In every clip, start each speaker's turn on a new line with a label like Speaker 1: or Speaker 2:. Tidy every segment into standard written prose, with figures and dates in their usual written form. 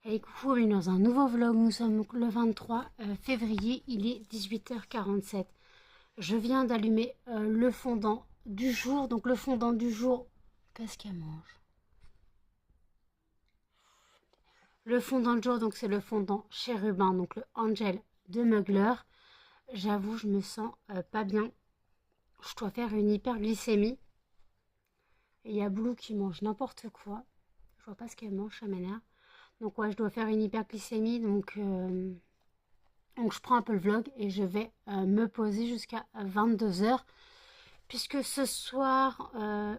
Speaker 1: Et coucou, bienvenue dans un nouveau vlog. Nous sommes le 23 février, il est 18h47. Je viens d'allumer le fondant du jour. Donc le fondant du jour, qu'est-ce qu'elle mange? Le fondant du jour, donc c'est le fondant chérubin, donc le Angel de Mugler. J'avoue, je me sens pas bien. Je dois faire une hyperglycémie. Et il y a Blue qui mange n'importe quoi. Je vois pas ce qu'elle mange, ça m'énerve. Donc ouais, je dois faire une hyperglycémie, donc je prends un peu le vlog et je vais me poser jusqu'à 22h. Puisque ce soir,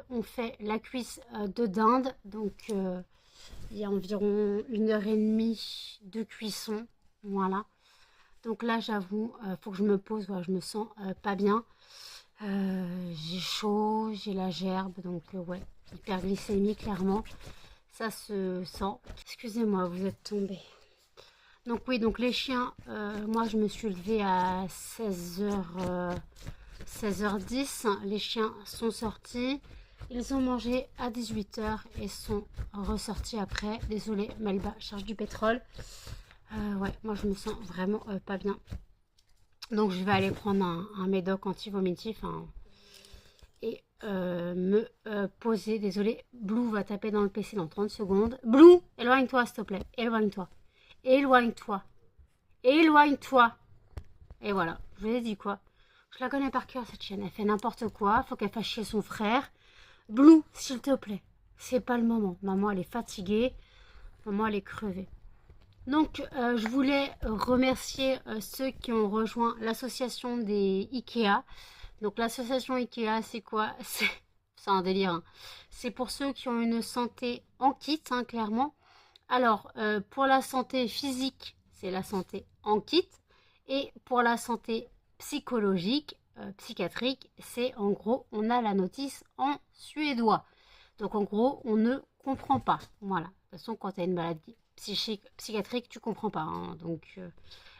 Speaker 1: on fait la cuisse de dinde. Donc il y a environ 1h30 de cuisson. Voilà. Donc là, j'avoue, faut que je me pose. Voilà, je me sens pas bien. J'ai chaud, j'ai la gerbe. Donc ouais, hyperglycémie, clairement. Ça se sent. Excusez-moi, vous êtes tombé. Donc oui, donc les chiens, moi je me suis levée à 16h10. Les chiens sont sortis. Ils ont mangé à 18h et sont ressortis après. Désolée, Melba charge du pétrole. Ouais, moi je me sens vraiment pas bien. Donc je vais aller prendre un médoc anti-vomitif et me poser. Désolée, Blue va taper dans le PC dans 30 secondes. Blue, éloigne-toi s'il te plaît, éloigne-toi. Éloigne-toi. Éloigne-toi. Et voilà, je vous ai dit quoi. Je la connais par cœur cette chienne. Elle fait n'importe quoi. Faut qu'elle fasse chier son frère. Blue, s'il te plaît. C'est pas le moment. Maman, elle est fatiguée. Maman, elle est crevée. Donc, je voulais remercier ceux qui ont rejoint l'association des Ikea. Donc, l'association Ikea, c'est quoi? C'est un délire. Hein. C'est pour ceux qui ont une santé en kit, hein, clairement. Alors, pour la santé physique, c'est la santé en kit. Et pour la santé psychologique, psychiatrique, c'est en gros, on a la notice en suédois. Donc en gros, on ne comprend pas. Voilà. De toute façon, quand tu as une maladie psychiatrique, tu comprends pas. Hein. Donc,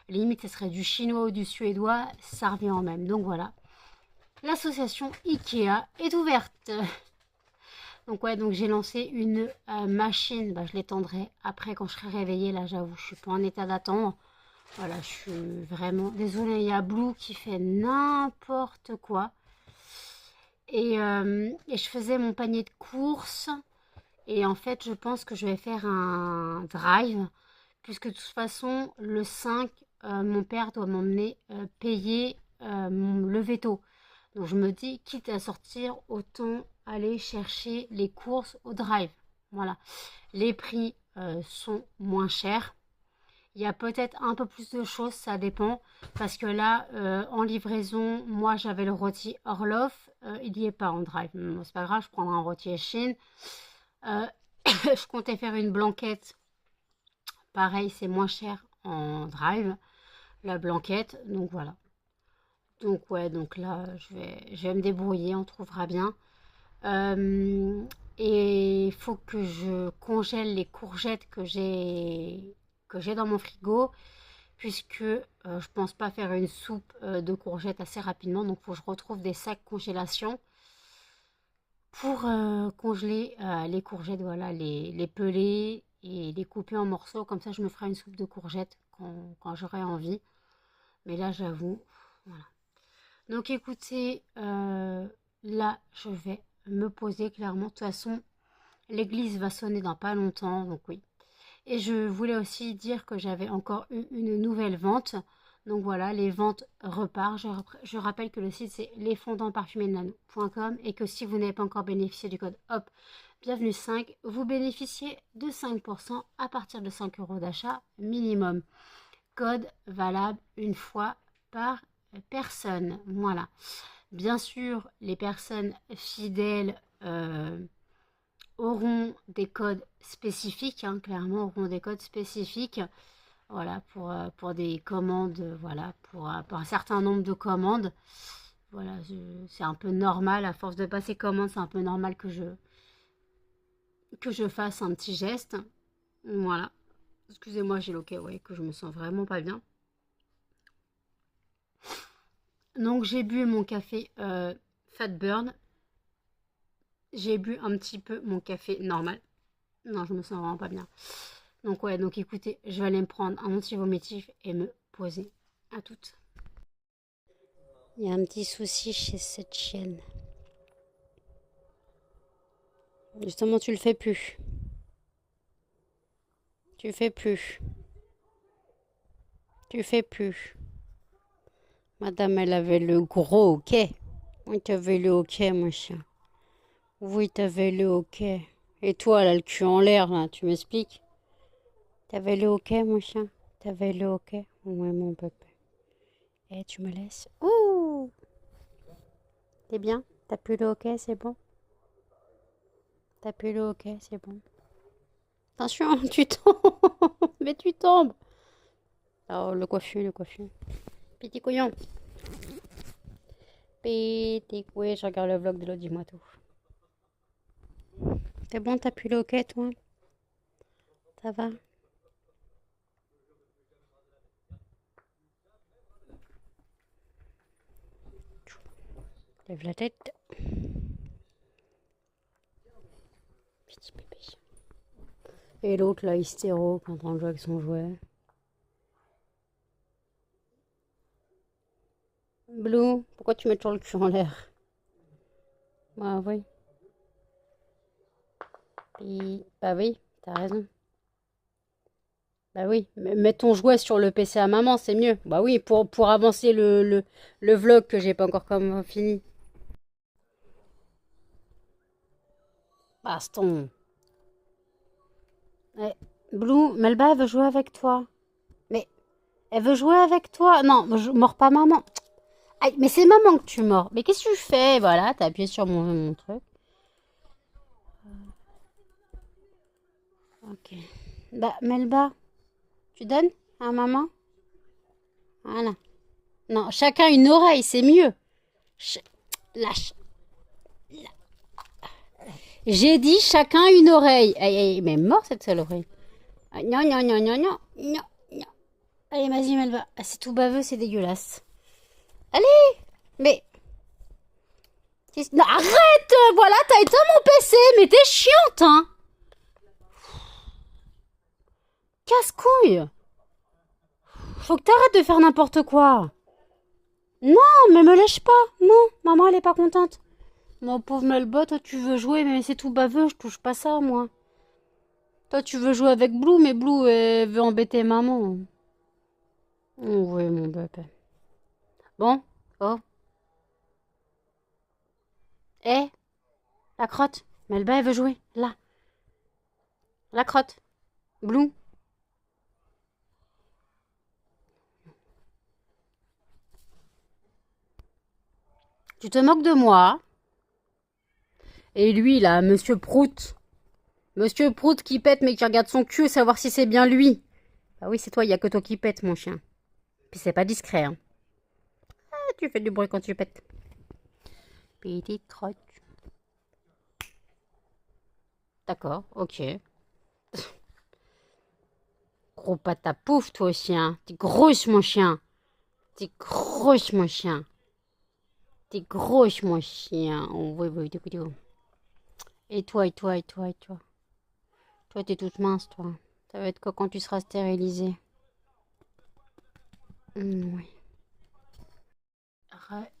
Speaker 1: limite, ce serait du chinois ou du suédois, ça revient en même. Donc voilà. L'association Ikea est ouverte. Donc ouais, donc j'ai lancé une machine. Bah, je l'étendrai après quand je serai réveillée. Là, j'avoue, je suis pas en état d'attendre. Voilà, je suis vraiment désolée. Il y a Blue qui fait n'importe quoi. Et je faisais mon panier de courses. Et en fait, je pense que je vais faire un drive. Puisque de toute façon, le 5, mon père doit m'emmener payer le veto. Donc je me dis, quitte à sortir, autant aller chercher les courses au drive. Voilà. Les prix sont moins chers. Il y a peut-être un peu plus de choses, ça dépend. Parce que là, en livraison, moi j'avais le rôti Orloff. Il n'y est pas en drive. Bon, c'est pas grave, je prendrai un rôti Chine. Je comptais faire une blanquette. Pareil, c'est moins cher en drive. La blanquette, donc voilà. Donc ouais, donc là, je vais me débrouiller, on trouvera bien. Euh, et il faut que je congèle les courgettes que j'ai dans mon frigo, puisque je pense pas faire une soupe de courgettes assez rapidement. Donc il faut que je retrouve des sacs congélation pour congeler les courgettes, voilà, les peler et les couper en morceaux. Comme ça, je me ferai une soupe de courgettes quand j'aurai envie. Mais là, j'avoue, voilà. Donc écoutez, là je vais me poser clairement. De toute façon, l'église va sonner dans pas longtemps, donc oui. Et je voulais aussi dire que j'avais encore eu une nouvelle vente. Donc voilà, les ventes repartent. Je rappelle que le site c'est lesfondantparfumésnano.com et que si vous n'avez pas encore bénéficié du code HOP, bienvenue 5, vous bénéficiez de 5% à partir de 5 euros d'achat minimum. Code valable une fois par personne. Voilà. Bien sûr, les personnes fidèles auront des codes spécifiques, hein, clairement auront des codes spécifiques. Voilà, pour des commandes, voilà, pour un certain nombre de commandes. Voilà, c'est un peu normal, à force de passer commande, c'est un peu normal que je fasse un petit geste. Voilà. Excusez-moi, j'ai loqué, ouais, que je me sens vraiment pas bien. Donc j'ai bu mon café Fat Burn. J'ai bu un petit peu mon café normal. Non, je me sens vraiment pas bien. Donc ouais, donc écoutez, je vais aller me prendre un anti-vomitif et me poser. À toutes. Il y a un petit souci chez cette chienne. Justement, tu le fais plus. Tu fais plus. Tu fais plus. Madame, elle avait le gros hoquet. Oui, t'avais le hoquet, mon chien. Oui, t'avais le hoquet. Et toi, là, le cul en l'air, là, tu m'expliques? T'avais le hoquet, mon chien? T'avais le hoquet? Oui, mon pépé. Eh, tu me laisses? Ouh! T'es bien? T'as plus le hoquet, c'est bon? T'as plus le hoquet, c'est bon? Attention, tu tombes! Mais tu tombes! Oh, le coiffure, le coiffure. Petit couillon. Petit couillon, je regarde le vlog de l'autre, dis-moi tout. C'est bon, t'as plus le hoquet, toi? Ça va? Lève la tête. Petit bébé. Et l'autre, là, hystéro, quand on joue avec son jouet. Blue, pourquoi tu mets toujours le cul en l'air? Bah oui. Bah oui, t'as raison. Bah oui, mets ton jouet sur le PC à maman, c'est mieux. Bah oui, pour avancer le vlog que j'ai pas encore comme fini. Baston. Eh, Blue, Melba, elle veut jouer avec toi. Mais elle veut jouer avec toi. Non, je mords pas maman. Aïe, mais c'est maman que tu mords. Mais qu'est-ce que tu fais? Voilà, t'as appuyé sur mon truc. Ok. Bah, Melba, tu donnes à maman? Voilà. Non, chacun une oreille, c'est mieux. Ch- Lâche. J'ai dit chacun une oreille. Aïe, aïe, mais mort cette seule oreille. Ah, non, non, non, non, non, non, non. Allez, vas-y, Melba. Ah, c'est tout baveux, c'est dégueulasse. Allez, mais... Non, arrête. Voilà, t'as éteint mon PC, mais t'es chiante, hein. Casse-couille. Faut que t'arrêtes de faire n'importe quoi. Non, mais me lâche pas. Non, maman, elle est pas contente. Mon pauvre Melba, toi, tu veux jouer, mais c'est tout baveux, je touche pas ça, moi. Toi, tu veux jouer avec Blue, mais Blue, elle veut embêter maman. Oh, oui, mon bébé. Bon, oh. Eh, la crotte. Melba, elle veut jouer. Là. La crotte. Blue. Tu te moques de moi. Et lui, là, Monsieur Prout. Monsieur Prout qui pète, mais qui regarde son cul, savoir si c'est bien lui. Bah oui, c'est toi, il y a que toi qui pète, mon chien. Puis c'est pas discret, hein. Ah, tu fais du bruit quand tu pètes. Petite crotte. D'accord, ok. Gros pata pouf, toi aussi, hein. T'es grosse, mon chien. T'es grosse, mon chien. T'es grosse, mon chien. Oh, oui, oui, oui. Et toi, et toi, et toi, et toi. Toi, t'es toute mince, toi. Ça va être quoi quand tu seras stérilisée? Oui.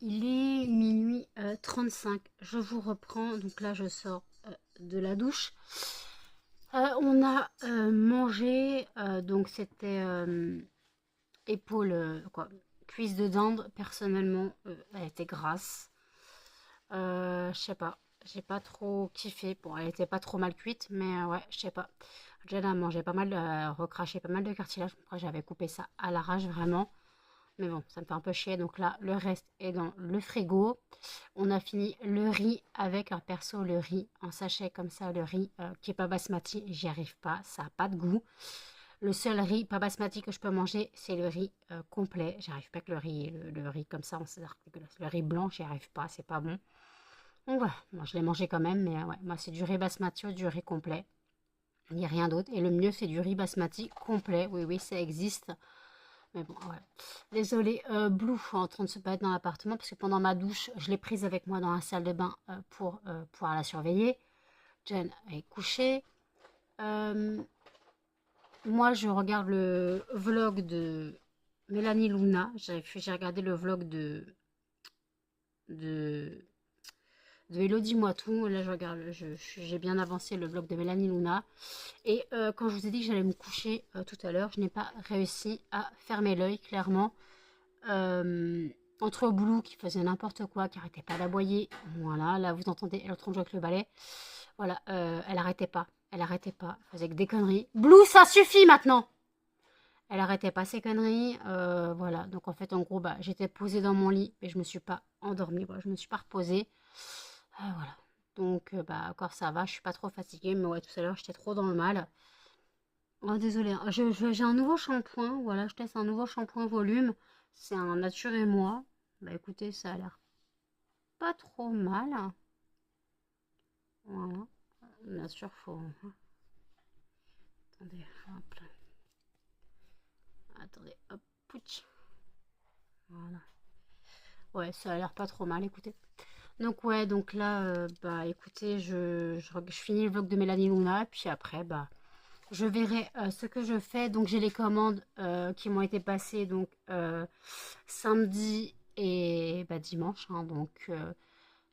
Speaker 1: Il est minuit 35. Je vous reprends. Donc là, je sors de la douche. On a mangé. Donc c'était épaule, quoi. Cuisse de dinde. Personnellement, elle était grasse. Je sais pas. J'ai pas trop kiffé. Bon, elle était pas trop mal cuite, mais ouais, je sais pas. Jen a mangé pas mal, recraché pas mal de cartilage. Après, j'avais coupé ça à l'arrache vraiment. Mais bon, ça me fait un peu chier. Donc là, le reste est dans le frigo. On a fini le riz avec un perso, le riz en sachet comme ça, le riz qui est pas basmati. J'y arrive pas, ça a pas de goût. Le seul riz pas basmati que je peux manger, c'est le riz complet. J'arrive pas avec le riz comme ça, le riz blanc, j'y arrive pas, c'est pas bon. Donc voilà, moi je l'ai mangé quand même, mais ouais, moi c'est du riz basmati ou du riz complet. Il n'y a rien d'autre. Et le mieux, c'est du riz basmati complet. Oui, oui, ça existe. Mais bon, ouais. Désolée, Blue est en train de se battre dans l'appartement parce que pendant ma douche, je l'ai prise avec moi dans la salle de bain pour pouvoir la surveiller. Jen est couchée. moi, je regarde le vlog de Mélanie Luna. J'ai regardé le vlog de, de Elodie Moitou. Là, je regarde, j'ai bien avancé le vlog de Mélanie Luna. Et quand je vous ai dit que j'allais me coucher tout à l'heure, je n'ai pas réussi à fermer l'œil, clairement. Euh, Entre Blue qui faisait n'importe quoi, qui arrêtait pas d'aboyer. Voilà, là, vous entendez, elle est en train de jouer avec le balai. Voilà, elle arrêtait pas. Elle arrêtait pas. Elle faisait que des conneries. Blue, ça suffit maintenant! Elle arrêtait pas ses conneries. Voilà, donc en fait, en gros, bah, j'étais posée dans mon lit, mais je me suis pas endormie. Voilà, je me suis pas reposée. Voilà. Donc, bah, encore ça va, je suis pas trop fatiguée, mais ouais, tout à l'heure, j'étais trop dans le mal. Oh, désolée, hein. J'ai un nouveau shampoing, voilà, je teste un nouveau shampoing volume. C'est un Nature et moi. Bah écoutez, ça a l'air pas trop mal. Voilà. Bien sûr, faut. Attendez, hop là. Attendez, hop, pouch. Voilà. Ouais, ça a l'air pas trop mal, écoutez. Donc ouais, donc là, bah écoutez, je finis le vlog de Mélanie Luna, puis après, bah, je verrai ce que je fais. Donc j'ai les commandes qui m'ont été passées donc samedi et bah, dimanche. Hein, donc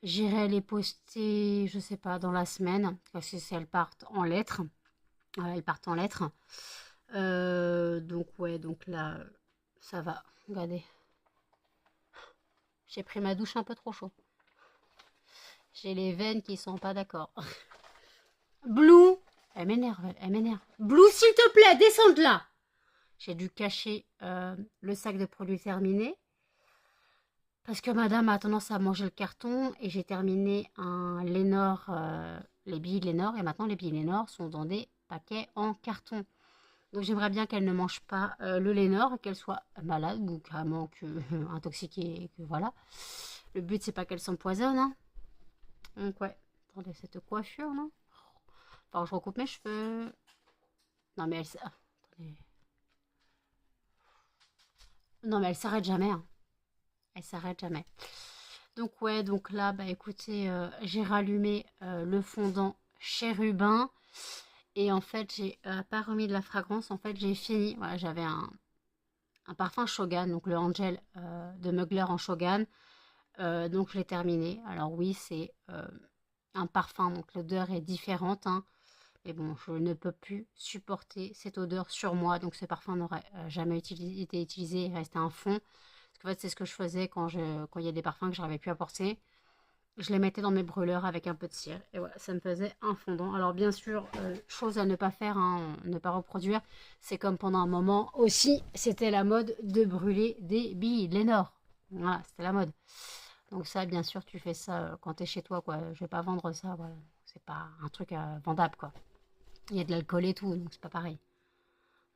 Speaker 1: j'irai les poster, je sais pas, dans la semaine. Parce que si elles partent en lettres. Elles partent en lettres. Donc ouais, donc là, ça va. Regardez. J'ai pris ma douche un peu trop chaud. J'ai les veines qui sont pas d'accord. Blue, elle m'énerve, elle m'énerve. Blue, s'il te plaît, descends de là. J'ai dû cacher le sac de produits terminés. Parce que madame a tendance à manger le carton. Et j'ai terminé un Lénore, les billes Lénore. Et maintenant, les billes Lénore sont dans des paquets en carton. Donc j'aimerais bien qu'elle ne mange pas le Lénore. Qu'elle soit malade ou carrément intoxiquée. Que voilà. Le but, c'est pas qu'elle s'empoisonne. Hein. Donc ouais. Attendez, cette coiffure, non? Enfin, je recoupe mes cheveux. Non, mais elle... Attendez. Non, mais elle s'arrête jamais. Hein. Elle s'arrête jamais. Donc ouais, donc là, bah écoutez, j'ai rallumé le fondant chérubin. Et en fait, j'ai pas remis de la fragrance. En fait, j'ai fini. Voilà, j'avais un parfum Shogun, donc le Angel de Mugler en Shogun. Donc je l'ai terminé. Alors oui, c'est un parfum, donc l'odeur est différente. Hein. Mais bon, je ne peux plus supporter cette odeur sur moi. Donc ce parfum n'aurait jamais été utilisé et resté un fond. Parce qu'en fait, c'est ce que je faisais quand il y a des parfums que je n'arrivais plus à porter. Je les mettais dans mes brûleurs avec un peu de cire. Et voilà, ça me faisait un fondant. Alors bien sûr, chose à ne pas faire, hein, ne pas reproduire. C'est comme pendant un moment aussi, c'était la mode de brûler des billes Lénore. Voilà, c'était la mode. Donc ça, bien sûr, tu fais ça quand tu es chez toi, quoi. Je vais pas vendre ça, voilà. C'est pas un truc vendable, quoi. Il y a de l'alcool et tout, donc c'est pas pareil.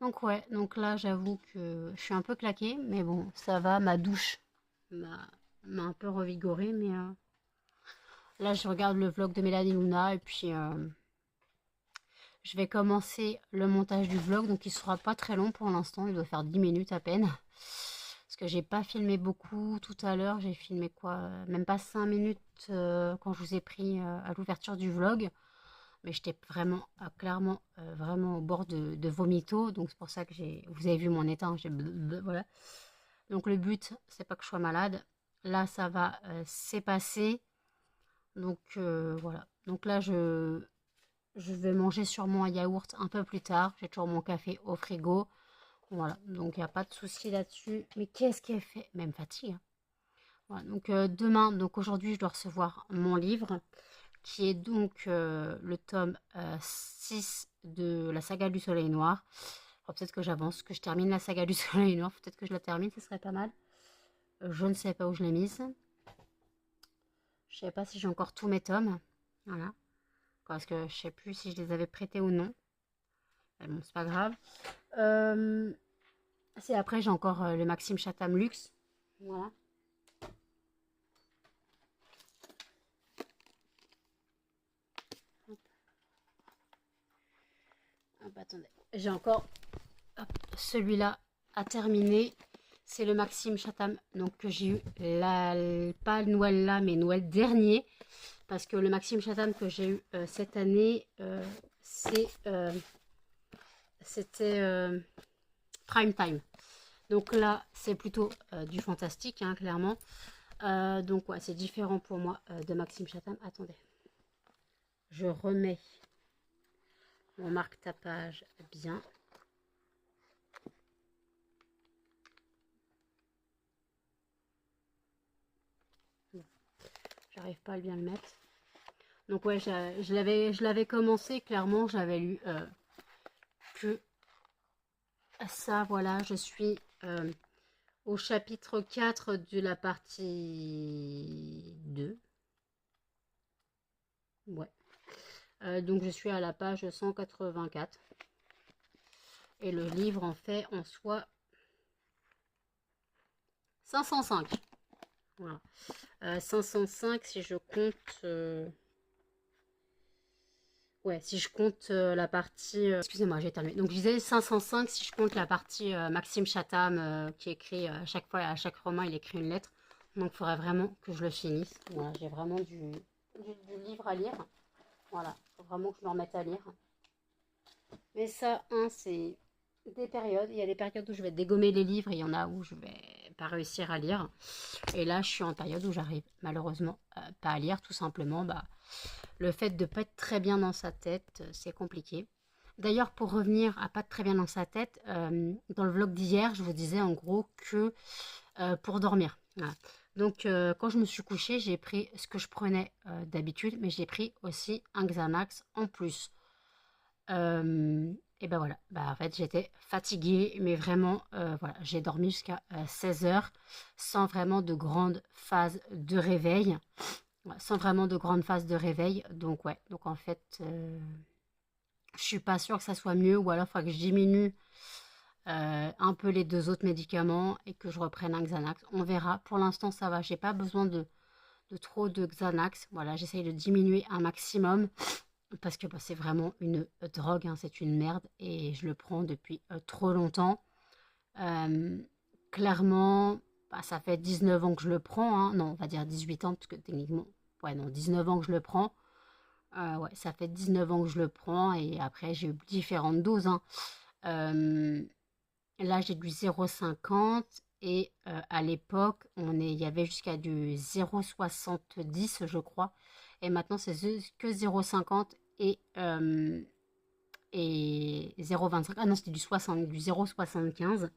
Speaker 1: Donc ouais, donc là j'avoue que je suis un peu claquée, mais bon, ça va, ma douche m'a un peu revigorée, mais là je regarde le vlog de Mélanie Luna et puis je vais commencer le montage du vlog, donc il sera pas très long pour l'instant, il doit faire 10 minutes à peine. Parce que j'ai pas filmé beaucoup tout à l'heure, j'ai filmé quoi, même pas 5 minutes quand je vous ai pris à l'ouverture du vlog. Mais j'étais vraiment, clairement, vraiment au bord de vomito. Donc c'est pour ça que vous avez vu mon état, hein, voilà. Donc le but, c'est pas que je sois malade. Là, ça va, c'est passé. Donc voilà. Donc là, je vais manger sûrement un yaourt un peu plus tard. J'ai toujours mon café au frigo. Voilà, donc il n'y a pas de souci là-dessus. Mais qu'est-ce qu'elle fait? Même fatigue. Hein. Voilà, donc demain, donc aujourd'hui, je dois recevoir mon livre qui est donc le tome 6 de la saga du Soleil Noir. Peut-être que j'avance, que je termine la saga du Soleil Noir. Peut-être que je la termine, ce serait pas mal. Je ne sais pas où je l'ai mise. Je ne sais pas si j'ai encore tous mes tomes. Voilà. Parce que je ne sais plus si je les avais prêtés ou non. Mais bon, c'est pas grave. C'est après, j'ai encore le Maxime Chatham Luxe. Voilà. Hop, attendez. J'ai encore celui-là à terminer. C'est le Maxime Chatham donc, que j'ai eu, pas Noël là, mais Noël dernier. Parce que le Maxime Chatham que j'ai eu cette année, c'est c'était prime time. Donc là, c'est plutôt du fantastique, hein, clairement. Donc ouais, c'est différent pour moi de Maxime Chatham. Attendez, je remets mon marque-tapage bien. J'arrive pas à bien le mettre. Donc ouais, je l'avais commencé, clairement, j'avais lu que ça, voilà, je suis au chapitre 4 de la partie 2. Ouais. Donc je suis à la page 184. Et le livre en fait en soi 505. Voilà. 505 si je compte... ouais, si je compte la partie... excusez-moi, j'ai éternué. Donc je disais 505 si je compte la partie Maxime Chatham qui écrit à chaque fois, à chaque roman, il écrit une lettre. Donc il faudrait vraiment que je le finisse. Voilà, j'ai vraiment du livre à lire. Voilà, il faut vraiment que je me remette à lire. Mais ça, hein, c'est des périodes. Il y a des périodes où je vais dégommer les livres, et il y en a où je vais pas réussir à lire. Et là, je suis en période où j'arrive malheureusement pas à lire, tout simplement. Bah, le fait de pas être très bien dans sa tête, c'est compliqué. D'ailleurs, pour revenir à pas être très bien dans sa tête, dans le vlog d'hier, je vous disais en gros que pour dormir. Voilà. Donc, quand je me suis couchée, j'ai pris ce que je prenais d'habitude, mais j'ai pris aussi un Xanax en plus. Et ben voilà, bah en fait j'étais fatiguée, mais vraiment, voilà, j'ai dormi jusqu'à 16 heures sans vraiment de grande phase de réveil. Ouais, sans vraiment de grande phase de réveil. Donc ouais, donc en fait, je suis pas sûre que ça soit mieux, ou alors il faudra que je diminue un peu les deux autres médicaments et que je reprenne un Xanax. On verra. Pour l'instant, ça va. J'ai pas besoin de trop de Xanax. Voilà, j'essaye de diminuer un maximum. Parce que bah, c'est vraiment une drogue, hein, c'est une merde et je le prends depuis trop longtemps. Euh, clairement, bah, ça fait 19 ans que je le prends, hein. Non, on va dire 18 ans, parce que techniquement, ouais, non, 19 ans que je le prends. Ouais, ça fait 19 ans que je le prends et après j'ai eu différentes doses, hein. Euh, là, j'ai du 0,50 et à l'époque, il y avait jusqu'à du 0,70, je crois. Et maintenant, c'est que 0,50 et 0,25. Ah non, c'était du 60, du 0,75.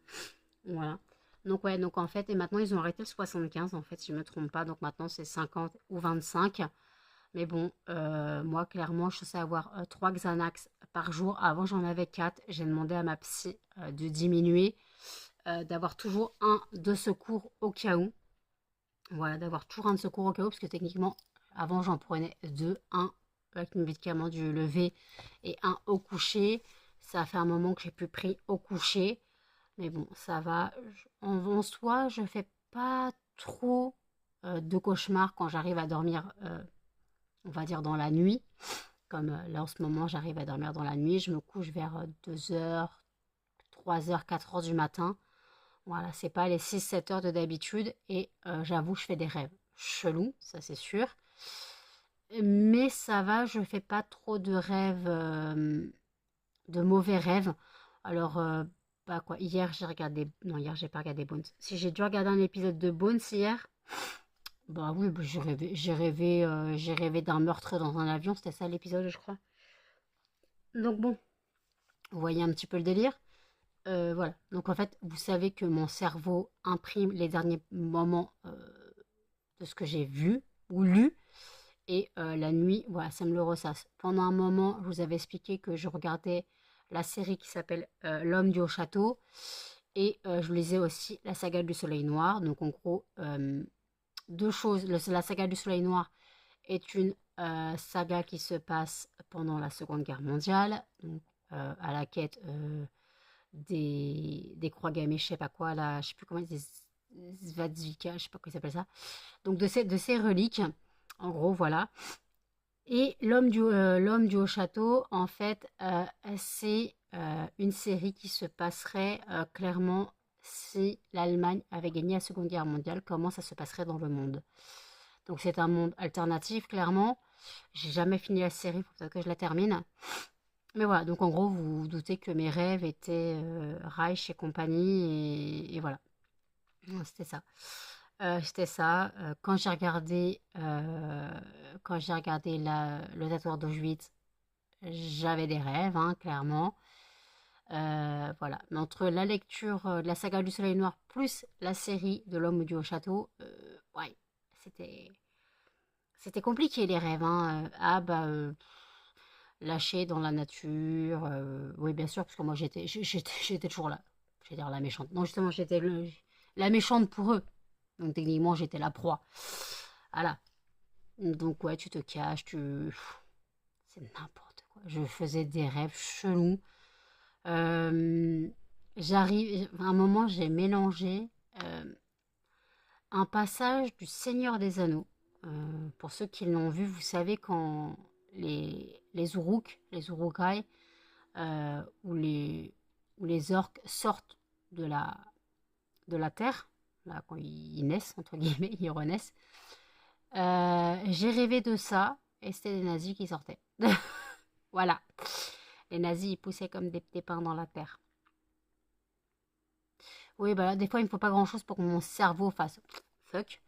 Speaker 1: Voilà. Donc ouais, donc en fait, et maintenant ils ont arrêté le 75 en fait, si je me trompe pas. Donc maintenant c'est 50 ou 25. Mais bon, moi clairement, je sais avoir 3 Xanax par jour. Avant j'en avais 4. J'ai demandé à ma psy de diminuer, d'avoir toujours un de secours au cas où. Voilà, d'avoir toujours un de secours au cas où, parce que techniquement, avant j'en prenais deux, un avec le médicament du lever et un au coucher. Ça a fait un moment que j'ai plus pris au coucher, mais bon, ça va. En soi, je fais pas trop de cauchemars quand j'arrive à dormir, on va dire dans la nuit. Comme là en ce moment, j'arrive à dormir dans la nuit. Je me couche vers 2 heures, 3 heures, 4 heures du matin. Voilà, c'est pas les 6-7 heures de d'habitude. Et j'avoue, je fais des rêves chelous, ça c'est sûr. Mais ça va, je fais pas trop de rêves, de mauvais rêves. Alors, bah quoi, hier j'ai regardé... Non, hier j'ai pas regardé Bones. Si j'ai dû regarder un épisode de Bones hier, bah oui, bah, j'ai rêvé d'un meurtre dans un avion, c'était ça l'épisode, je crois. Donc bon, vous voyez un petit peu le délire. Voilà, donc en fait, vous savez que mon cerveau imprime les derniers moments de ce que j'ai vu ou lu. Et la nuit, voilà, ça me le ressasse. Pendant un moment, je vous avais expliqué que je regardais la série qui s'appelle L'homme du haut château. Et je lisais aussi la saga du soleil noir. Donc en gros, deux choses. La saga du soleil noir est une saga qui se passe pendant la Seconde Guerre mondiale. Donc, à la quête des croix gammées, je sais pas quoi, là, je sais plus comment, des Svastika, je sais pas comment ils s'appelle ça. Donc de ces reliques, en gros, voilà. Et l'homme du haut château, en fait, c'est une série qui se passerait clairement si l'Allemagne avait gagné la Seconde Guerre mondiale, comment ça se passerait dans le monde. Donc c'est un monde alternatif, clairement. J'ai jamais fini la série, il faut peut-être que je la termine. Mais voilà, donc en gros, vous vous doutez que mes rêves étaient Reich et compagnie, et voilà. C'était ça. C'était ça. Quand j'ai regardé le tatoueur d'Auschwitz, j'avais des rêves, hein, clairement. Voilà. Mais entre la lecture de la saga du Soleil Noir plus la série de l'Homme du Haut Château, ouais, c'était c'était compliqué les rêves, hein. Ah bah lâcher dans la nature, oui bien sûr parce que moi j'étais toujours là. Je vais dire la méchante. Non justement la méchante pour eux. Donc techniquement j'étais la proie. Voilà. Donc ouais tu te caches, c'est n'importe quoi. Je faisais des rêves chelous. Euh, à un moment, j'ai mélangé euh, un passage du Seigneur des Anneaux. Pour ceux qui l'ont vu, vous savez quand les Uruk, les Urukai, où les orques sortent de de la terre, là, quand ils naissent, entre guillemets, ils renaissent. J'ai rêvé de ça, et c'était des nazis qui sortaient. Voilà. Les nazis, ils poussaient comme des pépins dans la terre. Oui, bah là, des fois, il me faut pas grand-chose pour que mon cerveau fasse fuck.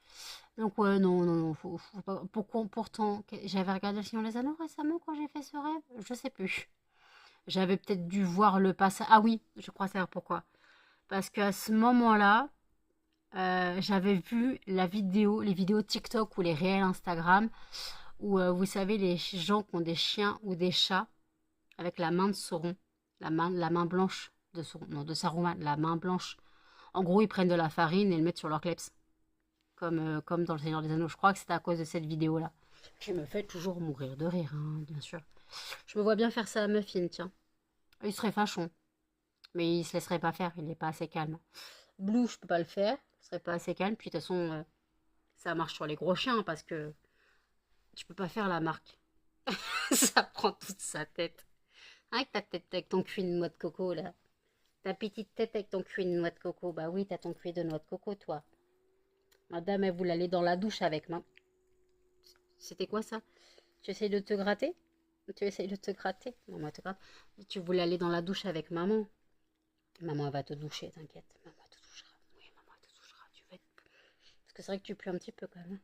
Speaker 1: Donc, ouais, non, non, non, faut pas. Pourtant, j'avais regardé Le Seigneur des Anneaux récemment quand j'ai fait ce rêve. Je sais plus. J'avais peut-être dû voir le passage. Ah oui, je crois savoir pourquoi. Parce qu'à ce moment-là, j'avais vu les vidéos TikTok ou les réels Instagram, où vous savez, les gens qui ont des chiens ou des chats avec la main de Sauron, la main blanche de Sauron, non, de Saruman, la main blanche. En gros, ils prennent de la farine et le mettent sur leur kleps, comme dans Le Seigneur des Anneaux. Je crois que c'était à cause de cette vidéo-là. Qui me fait toujours mourir de rire, hein, bien sûr. Je me vois bien faire ça à Muffin, tiens. Il serait fachon, mais il se laisserait pas faire, il n'est pas assez calme. Blue, je peux pas le faire, il serait pas assez calme. Puis de toute façon, ça marche sur les gros chiens parce que tu peux pas faire la marque. Ça prend toute sa tête. Avec ta tête avec ton cul de noix de coco là. Ta petite tête avec ton cul de noix de coco. Bah oui, t'as ton cul de noix de coco, toi. Madame, elle voulait aller dans la douche avec moi. C'était quoi ça? Tu essayes de te gratter? Tu essayes de te gratter? Maman te gratte. Tu voulais aller dans la douche avec maman? Maman, elle va te doucher, t'inquiète. Maman, elle te touchera. Oui, maman, elle te touchera. Tu vas être... Parce que c'est vrai que tu pues un petit peu quand même.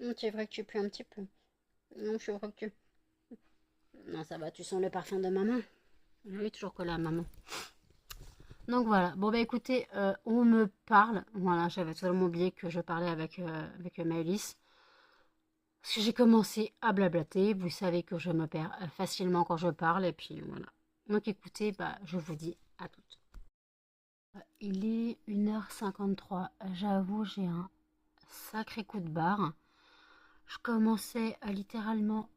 Speaker 1: Non, c'est vrai que tu pues un petit peu. Non, c'est vrai que tu... Non, ça va, tu sens le parfum de maman? Oui, toujours collé à maman. Donc voilà. Bon, bah écoutez, on me parle. Voilà, j'avais totalement oublié que je parlais avec Maëlys. Parce que j'ai commencé à blablater. Vous savez que je me perds facilement quand je parle. Et puis voilà. Donc écoutez, bah, je vous dis à toutes. Il est 1h53. J'avoue, j'ai un sacré coup de barre. Je commençais à littéralement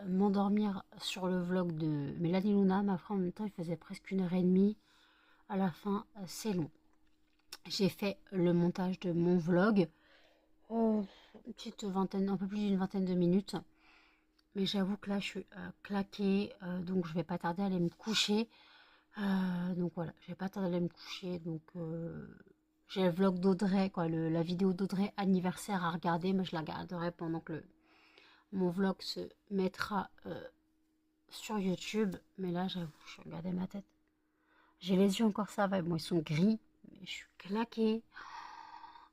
Speaker 1: m'endormir sur le vlog de Mélanie Luna. Mais après, en même temps, il faisait presque 1h30. À la fin, c'est long. J'ai fait le montage de mon vlog. Une petite vingtaine, un peu plus d'une vingtaine de minutes. Mais j'avoue que là, je suis claquée. Donc, je vais pas tarder à aller me coucher. Donc voilà, je vais pas tarder à aller me coucher. Donc, j'ai le vlog d'Audrey, quoi, la vidéo d'Audrey anniversaire à regarder. Mais je la garderai pendant que mon vlog se mettra sur YouTube. Mais là, j'avoue, je suis regardé ma tête. J'ai les yeux encore, ça va. Bon, ils sont gris. Mais je suis claquée.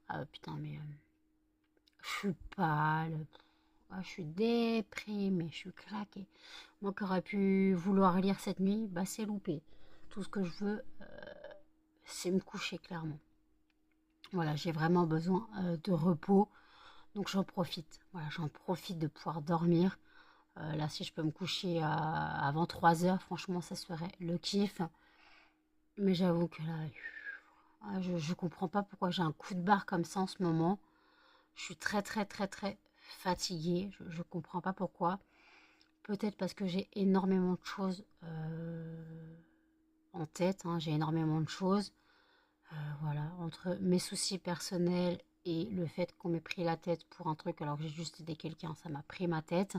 Speaker 1: Ah putain, mais je suis pâle. Ah, je suis déprimée, je suis claquée. Moi qui aurais pu vouloir lire cette nuit, bah c'est loupé. Tout ce que je veux, c'est me coucher clairement. Voilà, j'ai vraiment besoin de repos, donc j'en profite. Voilà, j'en profite de pouvoir dormir. Là, si je peux me coucher avant 3 heures, franchement, ça serait le kiff. Mais j'avoue que là, je comprends pas pourquoi j'ai un coup de barre comme ça en ce moment. Je suis très très très très fatiguée. Je comprends pas pourquoi. Peut-être parce que j'ai énormément de choses en tête, hein, j'ai énormément de choses. Voilà, entre mes soucis personnels et le fait qu'on m'ait pris la tête pour un truc alors que j'ai juste aidé quelqu'un, ça m'a pris ma tête.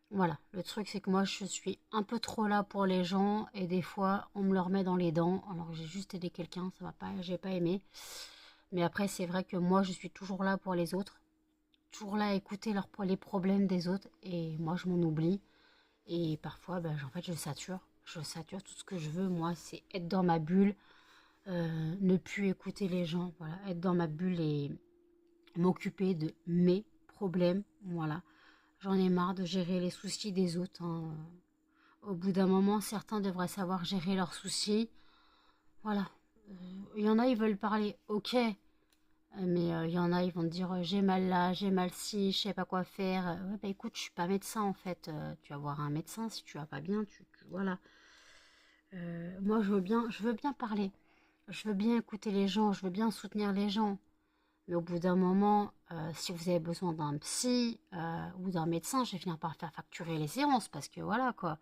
Speaker 1: Voilà, le truc c'est que moi je suis un peu trop là pour les gens et des fois on me le remet dans les dents alors que j'ai juste aidé quelqu'un, ça va pas, j'ai pas aimé. Mais après c'est vrai que moi je suis toujours là pour les autres, toujours là à écouter les problèmes des autres et moi je m'en oublie. Et parfois, ben, en fait, je sature. Je sature tout ce que je veux. Moi, c'est être dans ma bulle, ne plus écouter les gens. Voilà, être dans ma bulle et m'occuper de mes problèmes. Voilà. J'en ai marre de gérer les soucis des autres, hein. Au bout d'un moment, certains devraient savoir gérer leurs soucis. Voilà. Il y en a, ils veulent parler, ok. Mais il y en a, ils vont te dire j'ai mal là, j'ai mal ci, je sais pas quoi faire. Ouais, bah écoute, je suis pas médecin en fait. Tu vas voir un médecin si tu vas pas bien. Voilà. Moi, je veux bien parler. Je veux bien écouter les gens. Je veux bien soutenir les gens. Mais au bout d'un moment, si vous avez besoin d'un psy ou d'un médecin, je vais finir par faire facturer les séances parce que voilà quoi.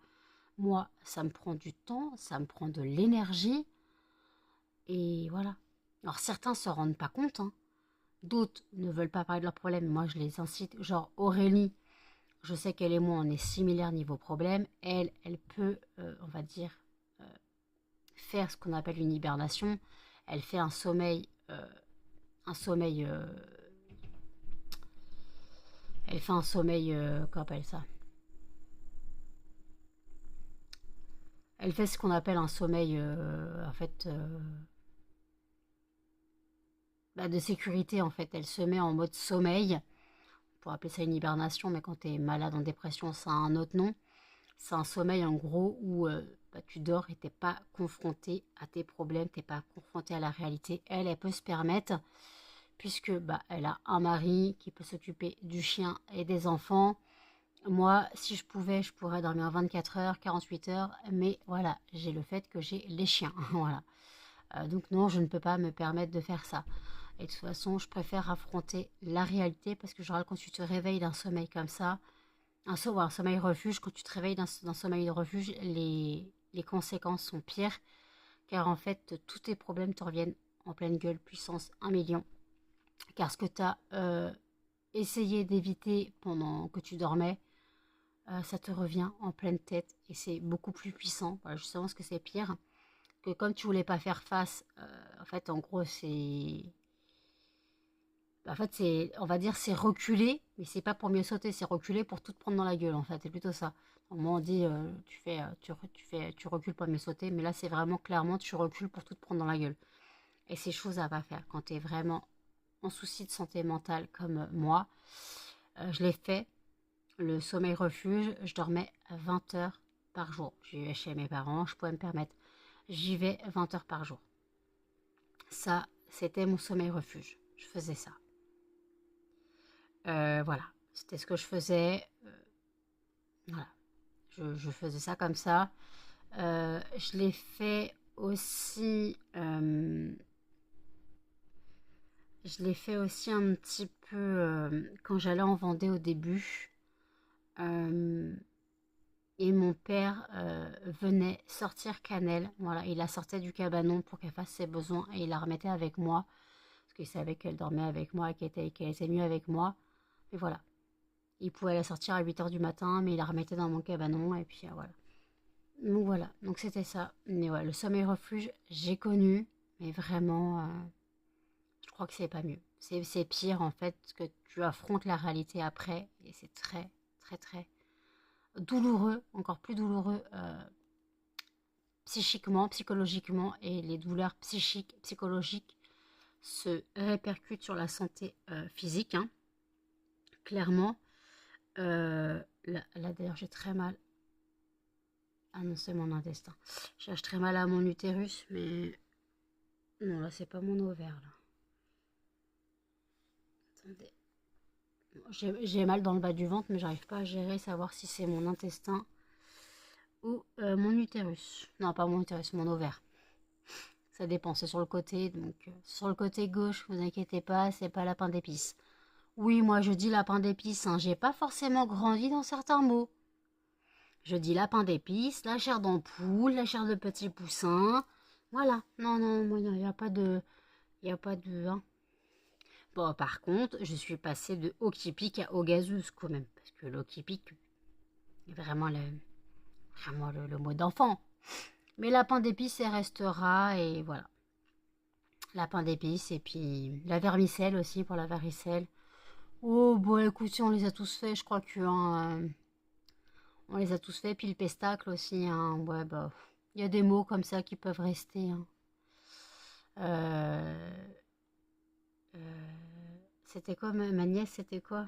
Speaker 1: Moi, ça me prend du temps, ça me prend de l'énergie et voilà. Alors certains se rendent pas compte, hein. D'autres ne veulent pas parler de leurs problèmes. Moi, je les incite. Genre Aurélie, je sais qu'elle et moi, on est similaires niveau problème. Elle peut, on va dire, euh, faire ce qu'on appelle une hibernation. Elle fait un sommeil, elle fait un sommeil, comment on appelle ça? Elle fait ce qu'on appelle un sommeil, en fait, bah, de sécurité, en fait. Elle se met en mode sommeil. On pourrait appeler ça une hibernation, mais quand tu es malade en dépression, ça a un autre nom. C'est un sommeil en gros où bah, tu dors et t'es pas confronté à tes problèmes, t'es pas confronté à la réalité. Elle peut se permettre, puisque bah, elle a un mari qui peut s'occuper du chien et des enfants. Moi, si je pouvais, je pourrais dormir 24 heures, 48 heures, mais voilà, j'ai le fait que j'ai les chiens. Voilà. Donc non, je ne peux pas me permettre de faire ça. Et de toute façon, je préfère affronter la réalité parce que genre quand tu te réveilles d'un sommeil comme ça, un sommeil refuge, quand tu te réveilles d'un sommeil de refuge, les conséquences sont pires, car en fait, tous tes problèmes te reviennent en pleine gueule, puissance 1 million. Car ce que tu as essayé d'éviter pendant que tu dormais, ça te revient en pleine tête, et c'est beaucoup plus puissant. Voilà, justement, ce que c'est pire, que comme tu voulais pas faire face, en fait, en gros, c'est, on va dire, c'est reculer, mais c'est pas pour mieux sauter, c'est reculer pour tout te prendre dans la gueule, en fait, c'est plutôt ça. Au moins, on dit, tu recules pour mieux sauter, mais là, c'est vraiment clairement, tu recules pour tout te prendre dans la gueule. Et c'est chose à pas faire quand tu es vraiment en souci de santé mentale comme moi. Je l'ai fait, le sommeil refuge, je dormais 20 heures par jour. Je vivais chez mes parents, je pouvais me permettre. J'y vais 20 heures par jour. Ça, c'était mon sommeil refuge. Je faisais ça. Voilà, c'était ce que je faisais. Voilà, je faisais ça comme ça. Je l'ai fait aussi. Je l'ai fait aussi un petit peu quand j'allais en Vendée au début. Euh, et mon père venait sortir Cannelle. Voilà, il la sortait du cabanon pour qu'elle fasse ses besoins et il la remettait avec moi. Parce qu'il savait qu'elle dormait avec moi et qu'elle était mieux avec moi. Et voilà. Il pouvait la sortir à 8 heures du matin, mais il la remettait dans mon cabanon, et puis voilà. Donc voilà, donc c'était ça. Mais ouais, le sommeil refuge, j'ai connu, mais vraiment, je crois que c'est pas mieux. C'est pire en fait, que tu affrontes la réalité après, et c'est très, très, très douloureux, encore plus douloureux psychiquement, psychologiquement, et les douleurs psychiques, psychologiques se répercutent sur la santé physique, hein, clairement. Là d'ailleurs, j'ai très mal. Ah non, c'est mon intestin. J'ai très mal à mon utérus, mais non, là, c'est pas mon ovaire, là. Attendez. J'ai mal dans le bas du ventre, mais j'arrive pas à gérer, savoir si c'est mon intestin ou mon utérus. Non, pas mon utérus, mon ovaire. Ça dépend, c'est sur le côté. Donc, sur le côté gauche, vous inquiétez pas, c'est pas lapin d'épices. Oui, moi, je dis lapin d'épices, hein. J'ai pas forcément grandi dans certains mots. Je dis lapin d'épices, la chair d'ampoule, la chair de petit poussin. Voilà. Non, non, moi, il n'y a pas de... Il n'y a pas de... hein. Bon, par contre, je suis passée de Okipic à Ogazeuse quand même. Parce que l'Okipic est vraiment le mot d'enfant. Mais lapin d'épices, elle restera. Et voilà. Lapin d'épices. Et puis la vermicelle aussi pour la varicelle. Oh, bon, écoutez, on les a tous fait. Je crois que... hein, On les a tous fait. Puis le pestacle aussi, hein. Ouais, bah, il y a des mots comme ça qui peuvent rester, hein. Euh, C'était quoi, ma nièce, c'était quoi?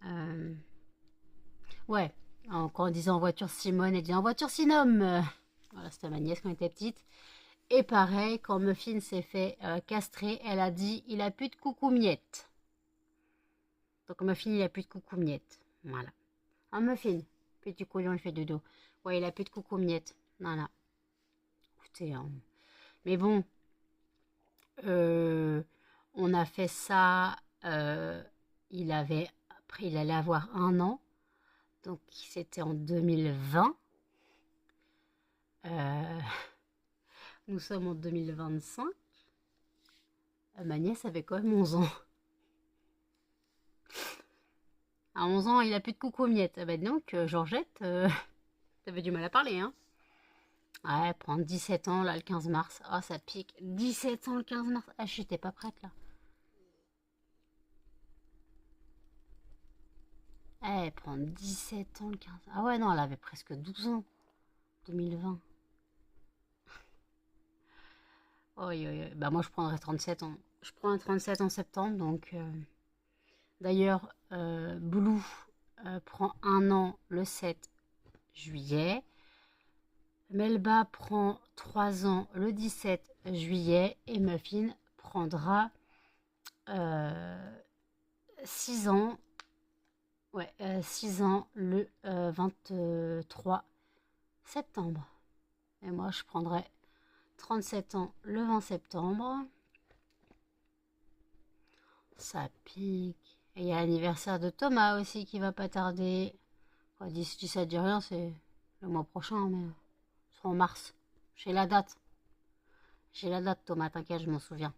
Speaker 1: Euh, Ouais, quand on disait en voiture Simone, elle disait en voiture Sinom. Voilà, c'était ma nièce quand elle était petite. Et pareil, quand Muffin s'est fait castrer, elle a dit il a plus de coucou miette. Donc Muffin, il a plus de coucou miette. Voilà. Un Muffin, petit couillon, il fait dodo. Ouais, il a plus de coucou miette. Voilà. Écoutez, hein. Mais bon, euh, on a fait ça. Il avait, après, il allait avoir 1 an. Donc, c'était en 2020. Euh, nous sommes en 2025. Ma nièce avait quand même 11 ans. À 11 ans, il a plus de coucou miettes. Ah bah donc, Georgette, t'avais du mal à parler, hein. Ouais, prendre 17 ans, là, le 15 mars. Oh, ça pique. 17 ans, le 15 mars. Ah, j'étais pas prête, là. Eh, prendre 17 ans, le 15. Ah ouais, non, elle avait presque 12 ans. 2020. Oh, bah moi, je prendrais 37 ans. Je prends un 37 en septembre, donc... D'ailleurs, Blue prend 1 an le 7 juillet. Melba prend 3 ans le 17 juillet et Muffin prendra 6 ans, ouais, 6 ans le 23 septembre. Et moi, je prendrai 37 ans le 20 septembre. Ça pique. Et il y a l'anniversaire de Thomas aussi qui va pas tarder. Enfin, si ça dit rien, c'est le mois prochain, mais ce sera en mars. J'ai la date. J'ai la date, Thomas, t'inquiète, je m'en souviens.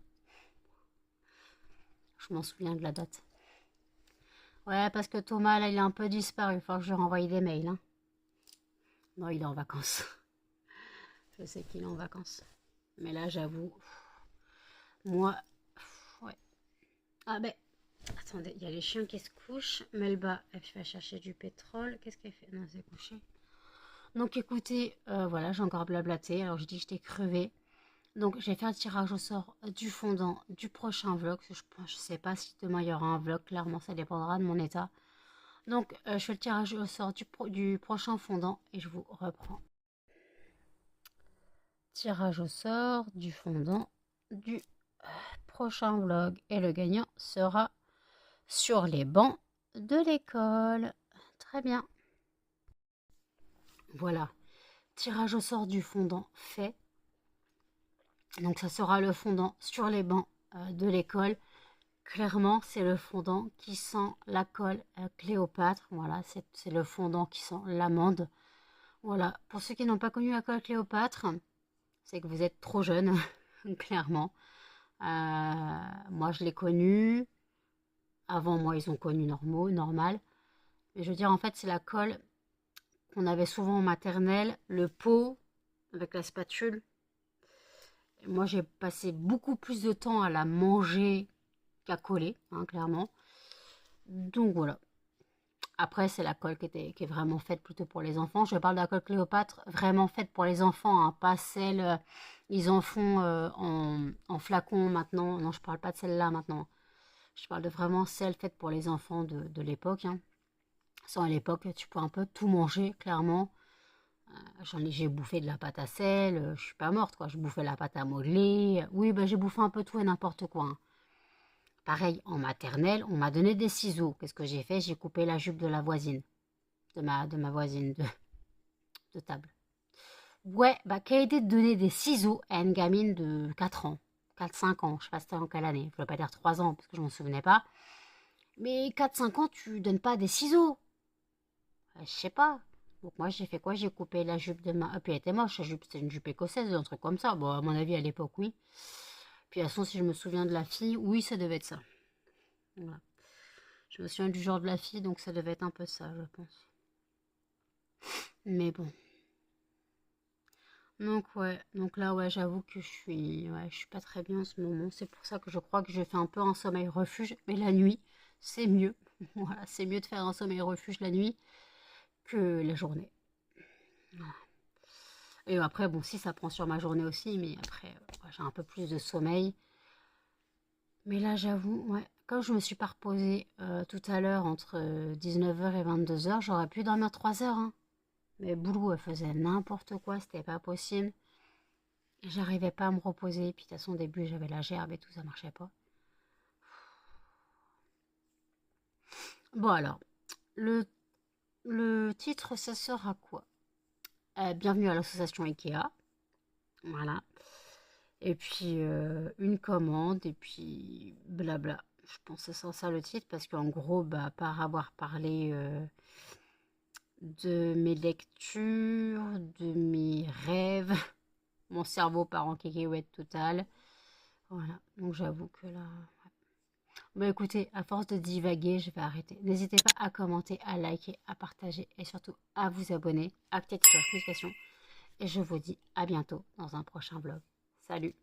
Speaker 1: Je m'en souviens de la date. Ouais, parce que Thomas, là, il a un peu disparu. Il faut que je lui renvoie des mails, hein. Non, il est en vacances. Je sais qu'il est en vacances. Mais là, j'avoue, moi, ouais. Ah ben, attendez, il y a les chiens qui se couchent. Melba, elle va chercher du pétrole. Qu'est-ce qu'elle fait? Non, elle s'est couchée. Donc écoutez, voilà, j'ai encore blablaté. Alors je dis que j'étais crevée. Donc je vais faire le tirage au sort du fondant du prochain vlog. Je sais pas si demain il y aura un vlog. Clairement, ça dépendra de mon état. Donc je fais le tirage au sort du prochain fondant et je vous reprends. Tirage au sort du fondant du prochain vlog. Et le gagnant sera sur les bancs de l'école. Très bien. Voilà. Tirage au sort du fondant fait. Donc ça sera le fondant sur les bancs de l'école. Clairement, c'est le fondant qui sent la colle Cléopâtre. Voilà, c'est le fondant qui sent l'amande. Voilà, pour ceux qui n'ont pas connu la colle Cléopâtre, c'est que vous êtes trop jeune, clairement. Moi, je l'ai connue. Avant, moi, ils ont connu normal. Mais je veux dire, en fait, c'est la colle qu'on avait souvent en maternelle, le pot avec la spatule. Et moi, j'ai passé beaucoup plus de temps à la manger qu'à coller, hein, clairement. Donc voilà. Après, c'est la colle qui est vraiment faite plutôt pour les enfants. Je parle de la colle Cléopâtre vraiment faite pour les enfants, hein, pas celle, ils en font en flacon maintenant. Non, je parle pas de celle-là maintenant. Je parle de vraiment celle faite pour les enfants de l'époque, hein. Sans à l'époque, tu peux un peu tout manger, clairement. J'ai bouffé de la pâte à sel, je suis pas morte, quoi. Je bouffais la pâte à modeler. Oui, ben, j'ai bouffé un peu tout et n'importe quoi, hein. Pareil, en maternelle, on m'a donné des ciseaux. Qu'est-ce que j'ai fait? J'ai coupé la jupe de la voisine. De ma voisine de table. Ouais, bah, quelle idée de donner des ciseaux à une gamine de 4 ans. 4-5 ans, je sais pas c'était en quelle année. Je ne veux pas dire 3 ans, parce que je m'en souvenais pas. Mais 4-5 ans, tu donnes pas des ciseaux. Je sais pas. Donc moi, j'ai fait quoi? J'ai coupé la jupe de ma... puis elle était moche, la jupe, c'était une jupe écossaise, un truc comme ça. Bon, à mon avis, à l'époque, oui. Puis de toute façon, si je me souviens de la fille, oui, ça devait être ça. Voilà. Je me souviens du genre de la fille, donc ça devait être un peu ça, je pense. Mais bon. Donc ouais, donc là ouais, j'avoue que je suis pas très bien en ce moment. C'est pour ça que je crois que je fais un peu un sommeil refuge, mais la nuit, c'est mieux. Voilà, c'est mieux de faire un sommeil refuge la nuit que la journée. Voilà. Et après, bon, si ça prend sur ma journée aussi, mais après, j'ai un peu plus de sommeil. Mais là, j'avoue, ouais, comme je me suis pas reposée tout à l'heure entre 19h et 22h, j'aurais pu dormir 3 heures. Hein. Mais boulot, elle faisait n'importe quoi, c'était pas possible. J'arrivais pas à me reposer. Puis de toute façon, au début, j'avais la gerbe et tout, ça marchait pas. Bon alors, le, le titre, ça sera quoi? Bienvenue à l'association Ikea. Voilà. Et puis une commande, et puis blabla. Je pense que c'est ça le titre, parce qu'en gros, bah, par avoir parlé de mes lectures, de mes rêves, mon cerveau part en cacahuète totale. Voilà, donc j'avoue que là... Bon écoutez, à force de divaguer, je vais arrêter. N'hésitez pas à commenter, à liker, à partager et surtout à vous abonner, à activer les notifications. Et je vous dis à bientôt dans un prochain vlog. Salut!